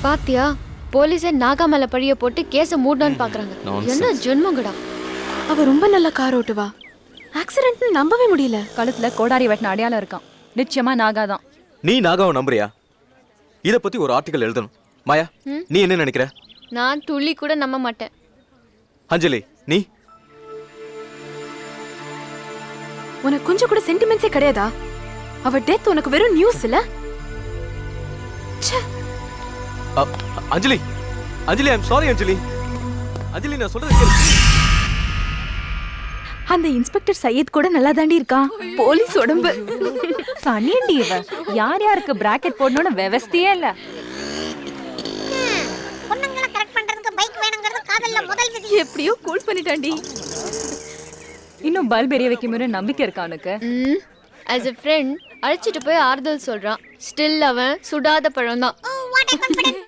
பாத்தியா, போலீஸே நாகா மேல பழிய போட்டு கேஸ மூடணும்னு பாக்குறாங்க. என்ன ஜென்மங்கடா. அவ ரொம்ப நல்ல கார் ஓட்டுவா. ஆக்சிடென்ட்னு நம்பவே முடியல. கழுத்துல கோடாரி வெட்டின அடையாளம் இருக்கான். நிச்சயமா நாகா தான். நீ நாகாவை நம்புறியா? இத பத்தி ஒரு ஆர்டிகல் எழுதணும். மாயா, நீ என்ன நினைக்கிற? நான் துள்ளி கூட நம்ப மாட்டேன். அஞ்சலி, நீ? உனக்கு கொஞ்சம் கூட சென்டிமெண்ட்ஸே கிடையாதா? அவ டெத் உனக்கு வெறும் நியூஸ் இல்ல? அஞ்சலி, அஞ்சலி, ஐம் சாரி அஞ்சலி. அஞ்சலி, நான் சொல்றது கேளு. அந்த இன்ஸ்பெக்டர் சையத் கூட நல்லா தாண்டி இருக்கான். போலீஸ் உடம்பு சனியண்டி இவ. யார் யாருக்கு பிராக்கெட் போடணும்னு விவஸ்தையே இல்ல. பொண்ணுங்களை கரெக்ட் பண்றதுக்கு பைக் வேணுங்கிறது காதல்ல முதல் விதி. எப்படியோ கூல் பண்ணிட்டாண்டி. இன்னும் பல்ப் எரிய வைக்கும்னு நம்பிக்கை இருக்கா உனக்கு? as a friend அழைச்சிட்டு போய் ஆறுதல் சொல்றான். ஸ்டில் அவன் சுடாத பழம் தான். What I confident.